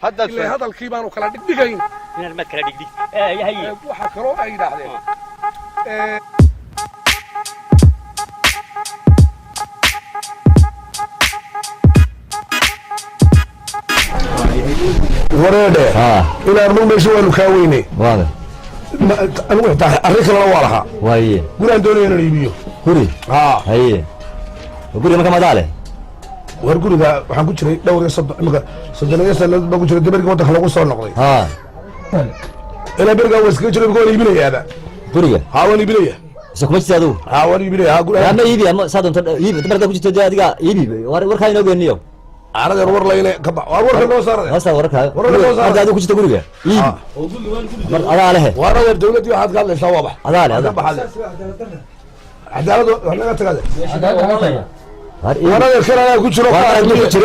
هذا الكيبان وكلا دقيقين من المكلا دقيق هي waxa karo ay yiraahdeen ورده الى رمش وين كاويني واضح انا وحده اريك لا walaha waaye guraan doonayna iibiyo guri haye guri ma kama daale war guriga waxaan ku jiray dhowr iyo imika 30 sano baan ku jiray dabarkii waddanka lagu soo noqday ila berga waska jiray gool iibinayaaba guriga waan iibinaya kuma jirto waan iibinaya guriga ma iibi ama saadon iibi dabarka ku jirto adiga iibi warka inoo geeniyo arada war layne ka ba warka noo saaray hasa warka adiga ku jirto guriga iibi adaa leh warada dawladii waxaad ka hadlaysaa wabax adaa cadaalad waxna tagada warka kala ku jiro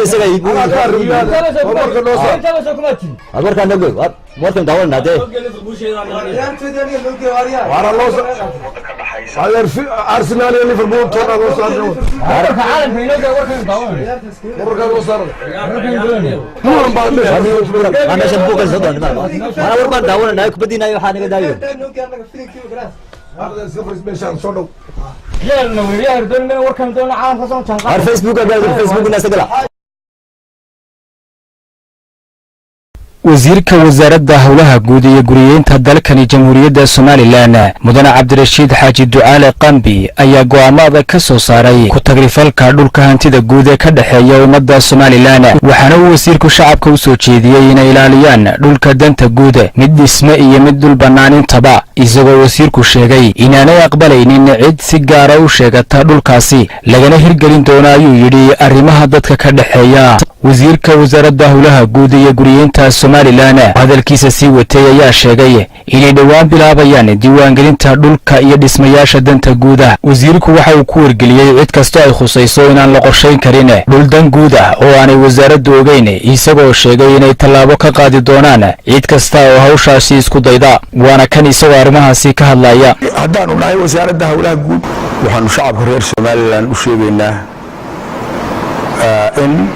isaga iibi warka noo saaray warka nago warka daawana de wara loo saaray في أرسنال ليفربول تونا لو صار عارف عالم هنا وركن داون وركن لو صار أنا شنبوك الزدان أنا وركن داون أنا كبدينا يوحنا كدايو هذا سفر سبيشال صدق يا نوريا هردون وركن دون عام فصل على الفيسبوك الناس كلها wasiirka wasaaradda howlaha guud iyo guriyeynta dalkani jamhuuriyadda Soomaaliland mudane Cabdirashiid Xaaji Ducaale Qambi ayaa go'aamada ka soo saaray ku tagrifalka dhulka hantida guud ee ka dhaxeeya ummadda Soomaaliland waxaana uu wasiirku shacabka u soo jeediyay inay ilaaliyaan dhulka danta guud mid dhisme iyo mid dhul bannaan intaba isagoo wasiirku sheegay inaanay aqbalaynin cid si gaar ah u sheegata dhulkaasi lagana hirgelin doono ayuu yidhi arrimaha dadka ka dhaxeeya wasiirka wasaaradda howlaha guud iyo guriyeynta Soomaaliland hadalkiisa sii watay ayaa sheegay inay dhawaan bilaabayaan diiwaangelinta dhulka iyo dhismayaasha danta guud wasiirku waxa uu ku wargeliyay cid kasta ay khusayso inaan la qorsheyn karin dhul dan guud oo aanay wasaaraddu ogeyn isagoo sheegay inay tallaabo ka qaadi doonaan cid kasta oo hawshaasi isku dayda waana kan isagoo arrimahaasi ka hadlaya haddaan u nahay wasaaradda howlaha guud waxaanu shacabka reer Soomaaliland u sheegaynaa in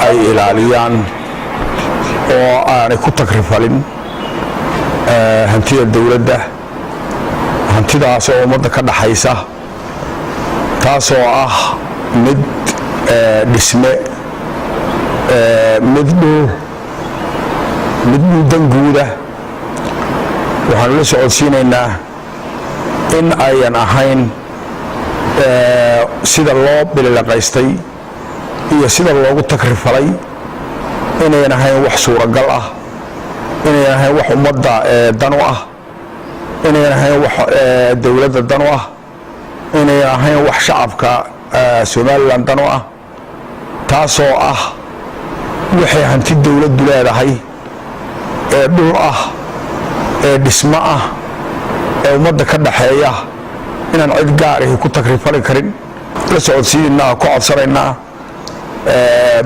ay ilaaliyaan oo aanay ku tagrifalin hantida dawladda hantidaas oo ummadda ka dhaxaysa taasoo ah mid dhisme mid dhul dan guuda waxaanu la socodsiinaynaa in ayan ahayn sida loo bililaqaystay iyo sida loogu tagrifalay inayn ahayn wax suuragal ah inayn ahayn wax ummadda dan u ah inayn ahayn wax dawladda dan u ah inayn ahayn wax shacabka Soomaaliland dan u ah taasoo ah waxay hanti dawladdu leedahay dhul ah dhismo ah ummadda ka dhaxeeya inaan cid gaar ah ku tagrifali karin la socodsiinaa ku codsanaynaa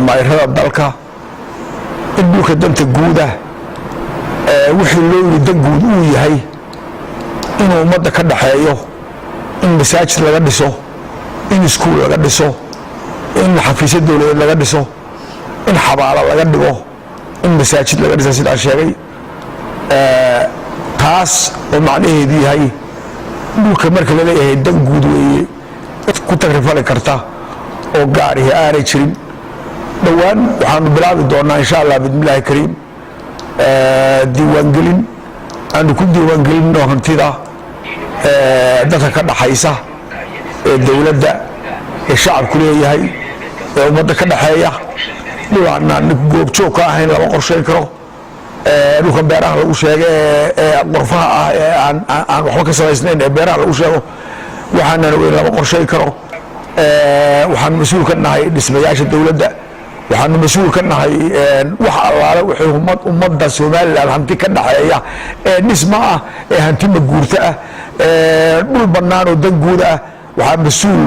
mayrada dalka in dhulka danta guuda wixii loo yiri dan guud uu yahay inuu ummadda ka dhaxeeyo in masaajid laga dhiso in iskuul laga dhiso in xafiisyo dawladeed laga dhiso in xabaalo laga dhigo in masaajid laga dhiso sidaa sheegay taas oo macnaheedu yahay dhulka marka la leeyahay dan guud weeye ku tagrifali karta oo gaarihi aanay jirin dhawaan waxaanu bilaabi doonaa insha Allah bismillaahi kariim diiwaangelin aanu ku diiwaangelinno hantida dadka ka dhaxaysa ee dawladda ee shacabku leeyahay ee ummadda ka dhaxeeya dhulana goobjoog ka ahayn lama qorsheyn karo dhulkan beeraha lagu sheegay ee qorfaha ah ee aan waxba ka samaysnayn ee beeraha lagu sheego waxaana weyn lama qorsheyn karo waxaan mas'uul ka nahay dhismayaasha dawladda waxaan mas'uul ka nahay wax allaale wixii ummadda Soomaaliland hanti ka dhaxeeya ee dhisma ah ee hanti maguurta ah dhul bannaan oo dan guud ah waxaan mas'uul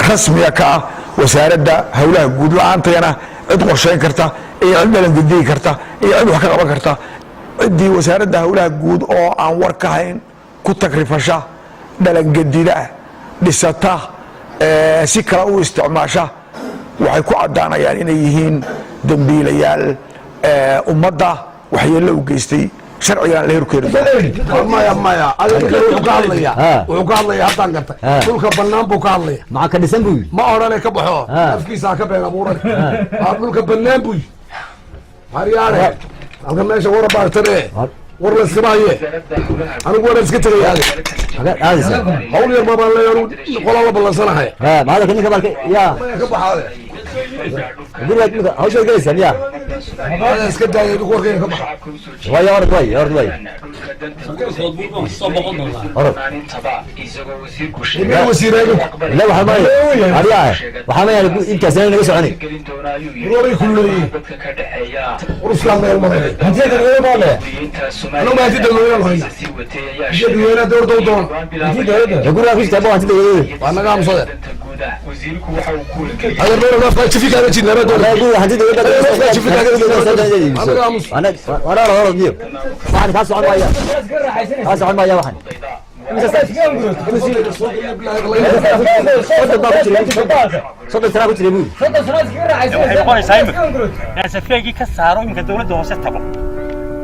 rasmi ka ah wasaaradda howlaha guud la'aantayna cid qorsheyn karta iyo cid dhalan gudii karta iyo cid wax ka qaban karta cidii wasaaradda howlaha guud oo aan war ka hayn ku tagrifasha dhalan gadida dhisata si kala u isticmaasha waxay ku cadaanayaan inay yihiin dambiilayaal ummadda waxyeello u geystay sharcigan la horkeeni maya maya adiga wuxuu ka hadlaya haddaan gartay dhulka bannaan buu ka hadlaya maxaa ka dhisan buu ma odhane ka baxo afkiisa ka been abuuran dhulka bannaan buu haryaale halka meesha wara baagtane war la iskama haye anigu waran iska tegayaade hawl yar babaan leeyahay qola la ballansanahay maada ka ninka balka yaa ka baxaade guriga hawsha gelaysan yaa hada iska daayay idinku warkayga ka baxa way wasiiraygu la waxa ma ariyaa waxa ma yahay inta sanad naga soconay roobay kulleeyay uruskan meel maray hadii ka weyn baale ano ma hadii dadweynaha hayna dadweynaha dowladda u doon guriga ku jita baan tidayay waa naga amsade هذا البير ما فايت فيك هذا جينا بدو لا يقول حديد يقول لك فيك هذا انا ورا ديو واحد كاس عن مايا كاس عن مايا واحد صدق ترى كنت ليبو يا سفيقي كسارو يمكن دولة hoose tago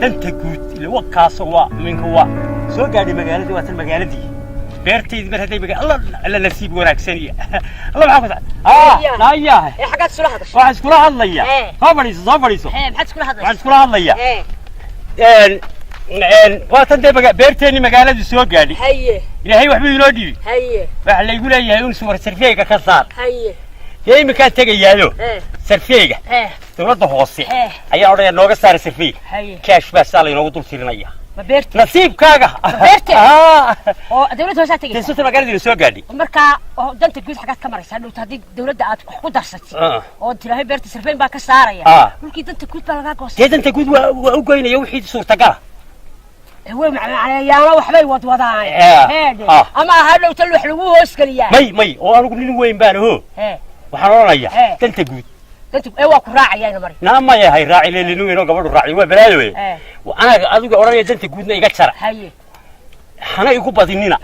danta guud ile wakaas waa minka waa soo gaadhay magaalada waa tan magaaladii beertaydi mar haday maga alla nasiib wanaagsan alla waxa ku laaya xaqad sula hadashay waxa isku hadlaya soo fadhiiso maxaad isku hadlaysaa waxa isku hadlaya waa tan beerteeni magaalada soo gaadhay haye ilaahay waxba inoo dhibi haye waxa la igu leeyahay in suwar sarfeega ka saar haye yeey ma ka tagayaayo sarfeega dawladda hoose ayaa odhanaya nooga saar sarfeega kaash baa saal inoogu dul tirinaya ma beerti nasiibkaaga beerti oo dawladda hoose tagay soo magaalada soo gaadhay marka danta guud xaqad ka maraysa dhowta hadii dawladda aad ku darsatay oo tiraahay beerti sarfeen baa ka saaraya dhulkii danta guud baa laga goostay danta guud waa u goynaya wixii suurtagal هو معنا وحبي وضوضان أما هذا وتلو حلوه اسكليا مي وأنا أقول لهم وين بانه وحرارة يا تنتجود إيوه كراعي يا نمر نعم ما يا هاي راعي لأنه ينو قبل الراعي وبلاوي وأنا أقول أوراني تنتجود نيجا شرع حنا يكون بديننا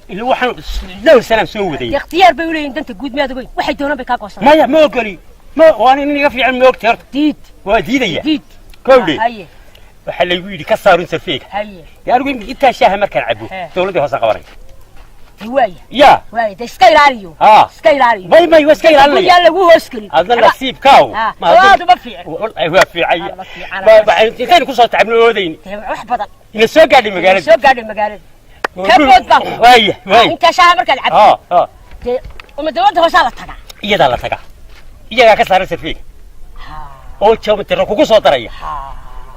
اللي هو حنا لو سلام سووا ذي اختيار بيقولي أنت تجود ما تقول واحد دونا بكاكوس ما يا ما قالي ما وأنا إني في علم أكثر ديد وديدية ديد كولي وحلا يقولي كسروا سفيك يا رجل أنت شاه ما كان عبو دولتي هوسا قبري يا ده سكيلاريو سكيلاريو ما وسكيلاريو يلا هو اسكلي هذا نصيب كاو ما هذا ما في ايوه في عي ما انت كان كسر تعبنا ودين wax badan ina soo gaadhay magaalada kabood baa way inta shaaha marka lacab uma dawladda hoose la taga iyada ka saaran safiig oo joomitira kugu soo daraya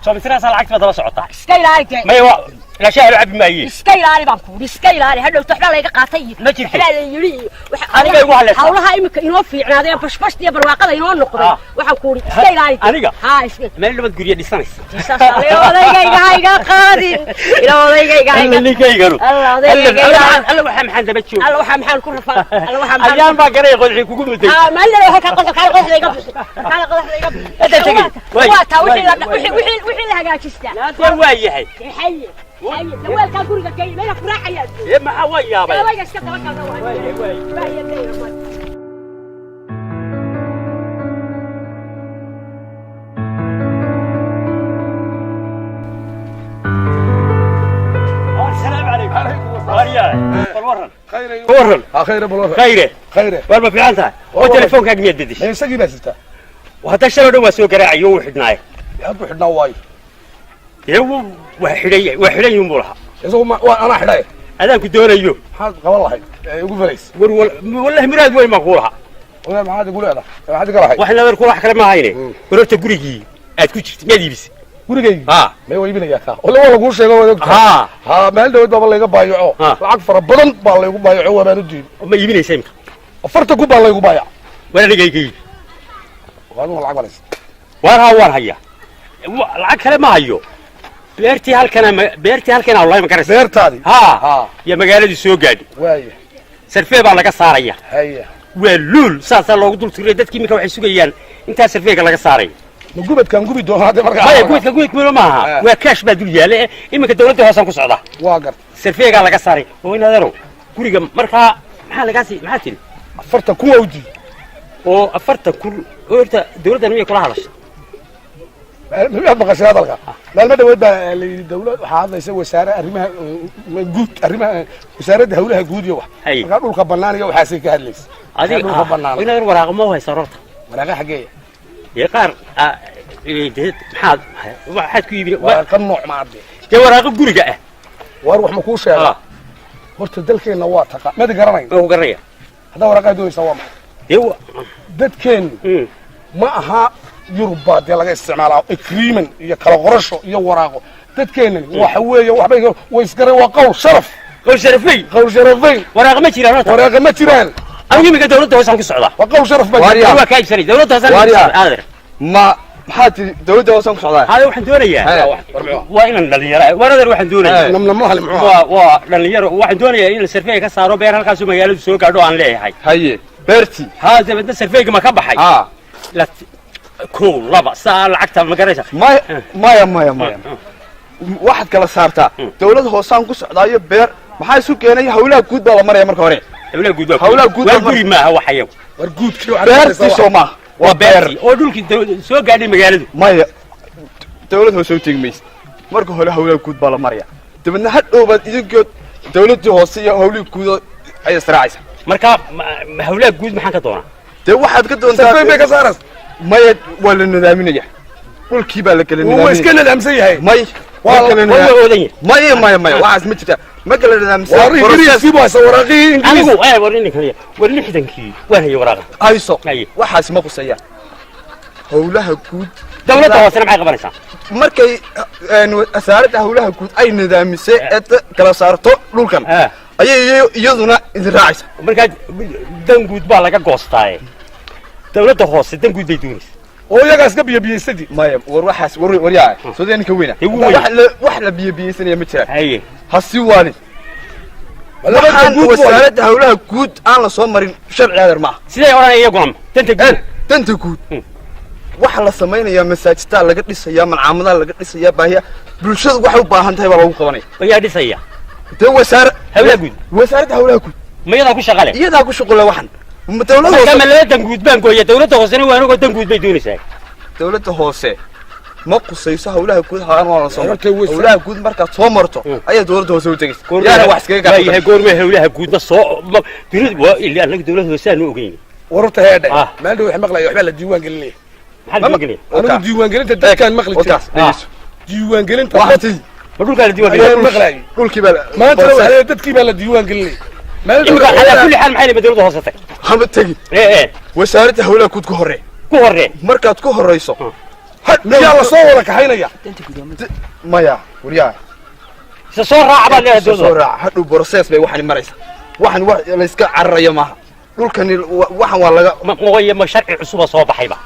joomitira sal lacagta daba socota iskaylaari ma لا شاهد عبد مايي اسكيلاري بانكو اسكيلاري هذا وتخنا لا قاطي لا يري aniga igu halay hawlaha imika inoo fiicnaadeen bashbashtiya barwaaqada inoo noqday waxa ku uri iskeylari aniga ha iskeel meel nabad guriya dhisanaysa odayga hayga qaadin ila odayga alla waxa maxaan daba joog alla waxa maxaan ku rafaa alla waxa maxaan ayaan baa garay qodxi kugu muday ma ila waxa ka qodxayga hada tagay waa taa wixii la hagaajista waa yahay haye لوال كان قرقة كي ما يفرع عيال إيه ما هو يا بي ما يسكت السلام عليكم واريا ورن خير والله في عنتها وتليفونك أجمد بديش إيه سجي بس أنت وهذا الشلون هو سوق راعي وحدناي يحب حدنا واي يو وحدي يمبرها أنا حداي هذا كدور أيوه حد والله يقول فريس والله مراد وين ما قولها ولا ما حد يقول هذا ما حد قال وإحنا نقول واحد كلام هاينه ورحت قريجي أتكوش مادي بس قريجي ما هو يبينا يا أخي ولا قول شيء ها ما عنده يد والله يقبايعه العقفر بدن بالله يقبايعه وما ندين ما يبينا يسمع أفرت قبا الله يقبايع ولا نجيكي وأنا العقبة ليس وارها العقل كلام هايو beertii halkan wallahi ma karaysaa beertaadi ya magaalada soo gaadhi waaye sarfee baa laga saaraya haye waa luul saasa loogu dul tiray dadkii imika waxay sugayaan inta sarfeega laga saaray ma gubadkan gubi doona hada markaa maya gubadka maaha waa kaash baa dul yaale imika dawladda hoosan ku socda waa gar sarfeega laga saaray oo inaadaro guriga markaa maxaa tiri 40 kun awdi oo 40 kun horta dawladdan way kula hadashay ما بقاش هذا الكلام لا المدى ودا الدولة هذا وسارة أرمها جود أرمها وسارة هولها جود يوح قالوا القبلان يوح حاسك هالليس هذه وين الورق ما هو صارت ورقة حقيقية يقار حاد واحد كيبي كم نوع ما عندي جو ورق جورجة واروح مكوش هذا horta dalkeena waa taqa mad garanay oo garaya hada waraqay doonaysa waa maxay ewa dadkeen ma aha Yurubba de laga isticmaalaa agreement iyo kala qorasho iyo waraaqo dadkeen waxa weeye waxbay way isgaray waa qowl sharafay waraaq ma jiraan aniga miga dawladda hoosan ku socda waa qowl sharaf baa waa ka ibsanay dawladda hoosan ما maxaad dawladda hoosan ku socdaa hada waxaan doonayaa waa inaan dhalinyaro waradar waxaan doonayaa namnamaha limxuu waa dhalinyaro waxaan doonayaa in sarfey ka saaro beer halkaas magaaladu soo gaadho aan leeyahay haye beerti hada badda sarfeyga ma ka baxay la كول لبا سال عكتها ما قريتها مايا واحد كلا saartaa dawlad hoosaan ku socdaayo beer maxaa isu keenay hawlaha guud baa la maray marka hore hawlaha guud waa guri ma waxa yaw war guudkii beerti Soomaa waa beer oo dhulkii soo gaadhay magaaladu maya dawlad hoos u tigmays marka hore hawlaha guud baa la maraya dibadna hadhowbaad idinkood dawladda hoose iyo hawlaha guud ay israacaysa marka hawlaha guud maxaan ka doonaa de waxaad ka doontaa sarfey ka saaras maya wala nadaaminaya dhulkii baa la kala nadaaminaya waa iska nadaamsan yahay may waa kala nadaaminaya maya waxaas ma jirta ma kala nadaamsan warqii baa warqii anigu warin kaliya war lixdankii waan hay waraaqa ayso waxaas ma qusaya hawlaha guud dawladda hoosena maxay qabanaysaa markay wasaaradda hawlaha guud ay nadaamisay kala saarto dhulkan ayay iyaduna idin raacaysa marka dan guud baa laga goostay dawladda hoose dan guud bay doonaysaa oo iyagaas ka biyabiyeysadii maya war waxaas war yaa sodeen ka weyna wax la biyabiyeysanaya ma jiraan haye hasi waani wasaaradda hawlaha guud aan la soo marin sharci adeer ma sidee oranaya iyaguna danta guud waxa la samaynayaa masaajidda laga dhisayaa malcaamadaha laga dhisayaa baahiya bulshadu waxay u baahan tahay baa lagu qabanaya ayaa dhisaya de wasaaradda hawlaha guud ma yadaa ku shaqale iyadaa ku shaqale waxan dawladda hoose ma dan guud baan gooyay dawladda hoosena waa anigu dan guud bay doonaysaa dawladda hoose ma qusayso hawlaha guud waa la soo martay hawlaha guud markaad soo marto ayaa dawladda hoose u tagaysaa yaana wax iskaga gaar yahay goorma hawlaha guudna soo dunida waa ilaa anaga dawladda hoose aan ogeyn warta heeday maanta wax maqlay waxba la diiwaan gelinay maxaa diiwaan anigu diiwaan gelinta dadkaan maqli jiray diiwaan gelinta waxti dhulka la diiwaan gelinay maqlay dhulkii baa maanta waxay dadkii baa la diiwaan gelinay imika ala kulli xaal maxay dawladda hoose tag haba tagi wasaaradda hawlaha guud ku horee markaad ku horeyso yaa la soo wada kaxaynaya maya wariyaa soo raac baa leeyahay soo raac hadhow process bay waxaan maraysa waxaan la iska cararayo maaha dhulkani waxaan waa laga ma sharci cusub soo baxayba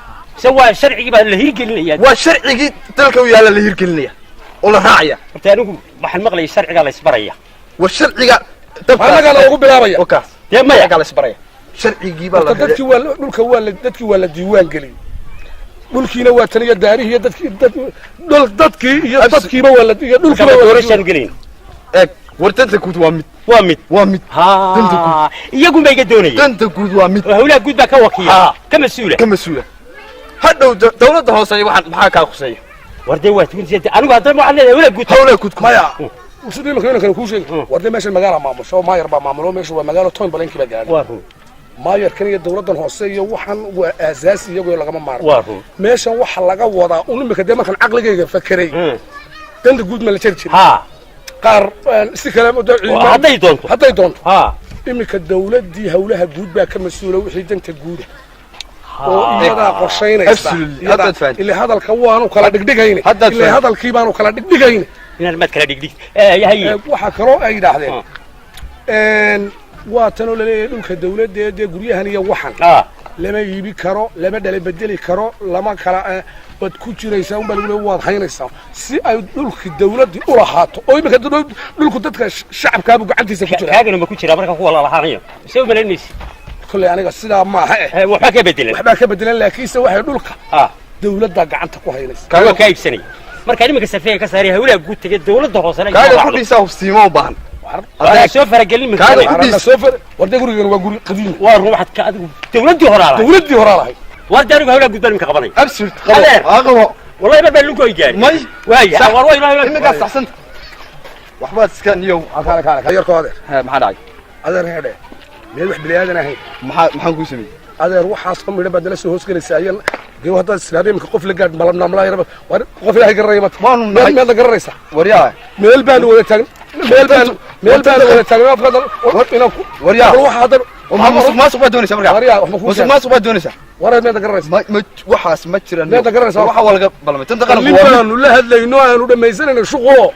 waa sharcigi baa la hirgelinaya waa sharcigi dalka u yaala la hirgelinaya oo la raacaya horta anigu waxaan maqlay sharciga la isbaraya waa sharciga anaga lagu bilaabaya wakaas dee maya la isbaraya sharcigi baa la dadkii waa dhulka waa dadkii waa la diiwaan geliyay dhulkiina waa taniya daarihi iyo dadkii iyo dadkiiba waa la dhulka waa doorashaan gelin war danta guud waa mid danta guud iyagu ma iga doonayeen danta guud waa mid hawlaha guud baa ka wakiila ka mas'uula hadhow dawladda hoose waxaan maxaa ka qusay warday waa tuuntii anigu hadda waxaan leeyahay hawlaha guud maya sidii markii kale ku sheegay warday meesha magaala maamusho maayar baa maamulo meesha waa magaalo toon balanki baa gaadhay maayar kan iyo dawladdan hoose iyo waxaan waa aasaasi iyagoo laga maarmo meeshan waxa laga wadaa unimika de markan aqligayga fakiray danta guud ma la jiri jiray qaar si kale hadday doonto imika dawladdii hawlaha guud baa ka mas'uula wixii danta guuda oo iyadaa qorshaynaysa ilaa hadalka waanu kala dhigdhigayna ilaa hadalkii baanu kala dhigdhigayna inaan mad kala dhigdhig waxa kaloo ay yidhaahdeen waa tanoo laleeyahay dhulka dawladda guryahan iyo waxan lama iibi karo lama dhala bedeli karo lama kala bad ku jiraysaa unbaa lagu leeyahay waad haynaysaa si ay dhulki dawladdii u lahaato oo imika dhulku dadka shacabkaabu gacantiisa ku jira kaagana ma ku jira marka kuwa la lahaanayo soo malaynaysi kulley aniga sidaa maaha waxbaa ka bedelan laakiinse waxay dhulka dawladda gacanta ku haynaysa kaaga ka iibsanay marka nimanka safeeya ka saaray hawlaha guud tagay dawladda hoosena kaaga ku dhisaa hufsiimo u baahan هذا سوف رجلني من كذا سوف ورد يقول يقول يقول قديم وروحت كأدو دولتي هراله دولتي هراله ورد أنا بقول لك قدام كقبلي أبسط قبل والله ما بلوكو يجاري ماي واي والله إنك أحسنت وحبات سكان يوم كان غير قادر ما حد عاي هذا هذا مين واحد بليادنا هي ما نقول سمي هذا روح أصلا من بدل سه هوس كل السايل جو هذا السلامي من قفل قاعد ملامنا ملا يرب قفل هاي قريمة ما هذا قريسة ورياه ميل بان ولا تاني ميل بان ولا تاني ما فضل ورياه روح هذا ما سوى دونيسا ورياه ما سوى دونيسا ورا ما قريسة ما وحاس ما تشرن ما قريسة waxa walaga balmay tan qaranku اللي بان ولا هدلينو أنا دميسنا شغله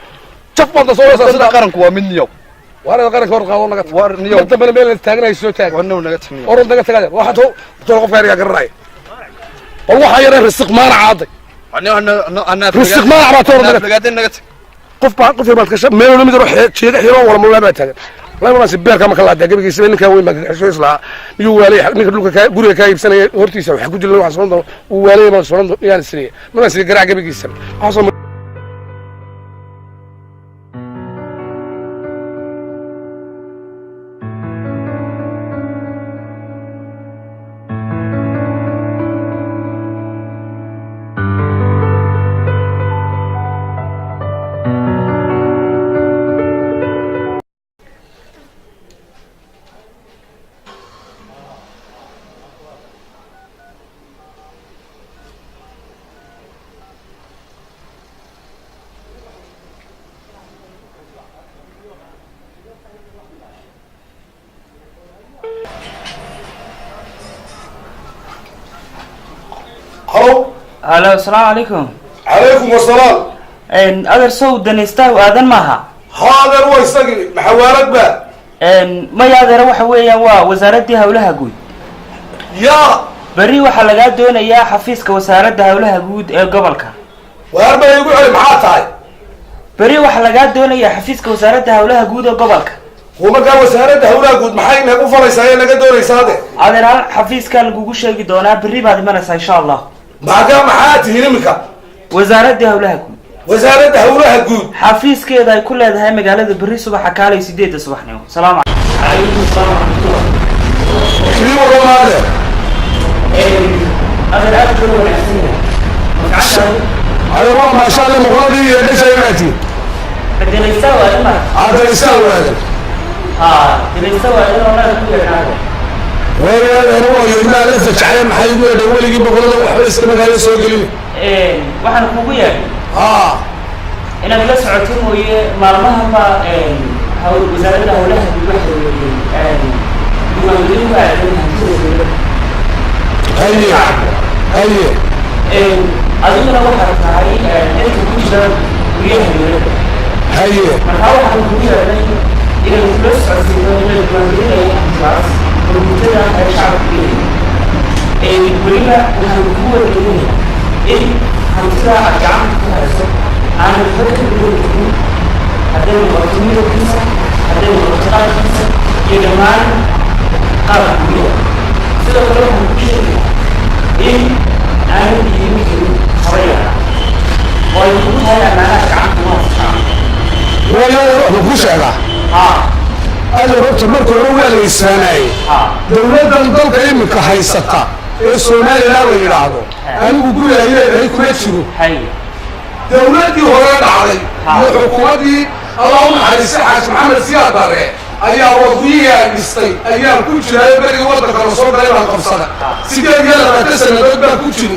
شوف ما تصور tan qaranku waa mid niyow وانا قرن كور قاون نقط war niyow انت بلا ميل تاغنا يسو تاغ warnow naga tagniyo orod naga tagay waxa to qof yar qaraay waxa yar risq ma raacday ana risq ma raacday orod naga qof baa qof baad ka shab meel mid ruux jeega xiro wala ma laba taagan laba si beerka ma kala gabigiisa ninka weyn ma xisho isla niyo waalay ninka dhulka guriga ka iibsanay hortiisa waxa ku jilay waxa soo doo uu waalay ma soo doo yaan siriyay ma sii garaac gabigiisa waxa هلا السلام عليكم. عليكم السلام. أدر سو دنيستا وآذن معها. هذا هو يستقي محاولات بقى. ما يقدر روح ويا وزارة هولها جود. يا. بري وحلقات دون يا حفيزك وزارة هولها جود قبلك. وأربع يقول على محاطة. بري وحلقات دون يا حفيزك وزارة هولها جود قبلك. وما كان وزارة هولها جود محاين هكو فريسة لقى دون يساعده. أدر حفيزك الجوجو شيء دونا بري بعد ما نسى إن شاء الله. ما كان محاطة هنمك. وزارة هولها جود. وزارة هولها جود. حفيز كذا كل هذا هاي مقالة بري صباح كالي سيدي صباح نيو. سلام عليكم السلام ورحمة الله. شنو والله هذا؟ أدر أدر ولا حسين. هذا والله ما شاء الله مغادي ليش يأتي. بدنا يسوي هذا ما. هذا يسوي هذا. بدنا يسوي هذا ولا كل هذا. ولا هو يقول لسه شعير محيد ولا دول يجيب بقوله وحبس كمان هذا سوق لي. وحنا كوبيا. أنا بلا سعتهم ويا مرماها ما هو وزارة هولها بالوحدة يوجدون بعدين هي أظن أنا واحد هاي أنت كوبيا ويا هي من هو حد كوبيا إلى الفلوس عزيزون إلى الجوانبين أي خلاص ومنتدى الشعب كبير بريمة وهم قوة الدنيا همتدى الجامعة كلها أنا الفكر بالدنيا هذين المرتمين الكنسة هذين المرتقات الكنسة يجمعان قرار كبير سيدا قرارهم بشيء أنا يمكن حرية ويقول هاي أمانات عن ولا نقول شيئا أنا ربط مركو أول إنساني دولة ضلك إمك حيستا الصومالي لا ويرعبه أنا بقول يا هيك ما تشوفه دولتي هوران علي وحكومتي اللهم حريص حاج محمد سياد داري أيام وضيع بستي أيام كوتشي بري ودك الرسول دايما قبصنا سيدي يلا تسنى دبا كوتشي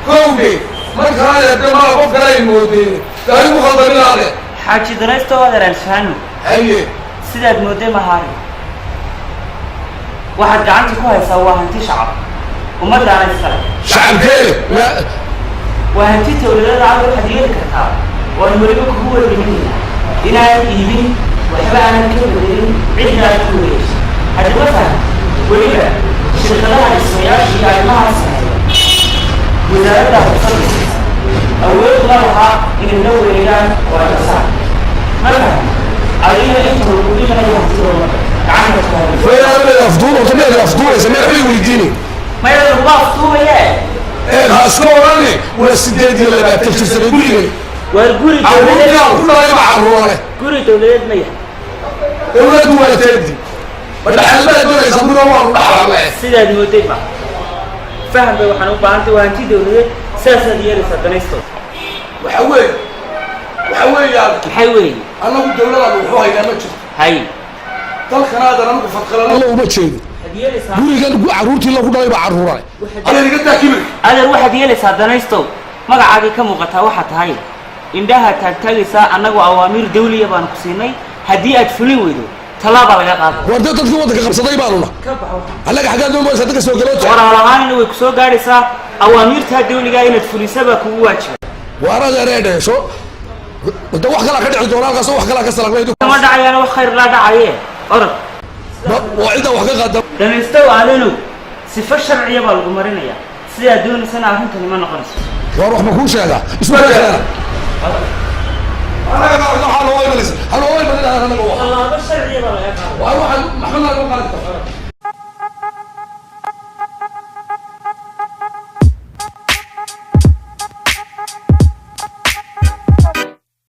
كوبي ما كان يدمر قف كلاي مودين كانوا مخضرين عليه حاجي درست هذا الفن أيه سيداد مودين مهاري واحد قعنتي كويس هو هنتي شعب وما دعنا السلام شعب كيف لا وهنتي تولد على الحديد كتاب والمريض هو اللي مننا إلى يمين وحبا أنا كل عندنا كويس هذا ما فهم وليلا شغلها السياش يعني ما عسى وزارتها تصلي أول مرة إن النور إيران وأساسا ما فهم علينا أنت والمريض ما يحصلون عنك وين الأفضول وطبيعي الأفضول زمان حلو يديني ما يدري الله أفضول إياه إيه هاسكوراني ولا السداد اللي بقى تفسر يقولي والقوري كلها مع الروله قوري تولد مية ولد ولا تدي ولا حلبة دول يسمونه والله حرام سيدا دي متبع فهم بوحنا وبعنتي وهنتي دولة ساسا ديالي ساتنيستو وحوي يعني محيوي أنا قلت دولة الوحوها إلى مجد هاي dalkan aad anagu fadqalano la uma jeedo gurigan caruurtii lagu dhalay baa caruuray adeer iga taa kibir adeer waxaad yeelaysaa danaystow magacaagii ka muuqataa waxaa tahay indhaha taagtaagaysaa annagu awaamiir dawliya baan ku siinay haddii aad fulin weydo tallaaba laga qaado war dadkii waddanka qabsaday baanuna annaga xaggaad noo maysa dadka soo galooto waraalahaanina way ku soo gaadhaysaa awaamiirtaa dawligaa inaad fulisabaa kugu waajiba waaraad ereedheesho wada wax kalaa ka dhici doona halkaas wax kalaa ka salaqnay ma dhacayaana wax khayr laa dhacaye orod waa cidda wax ka qaada danaystow aadanow sifo sharciya baa lagu marinayaa sidaa doonaysana arrintani ma noqonayso war wax ma kuu sheegaa isma keena anaga waxaa loo imanaysa haloo imanaysa anaga tallaabo sharciya baa laga qaada waa waxaan maxamed lagu qaadi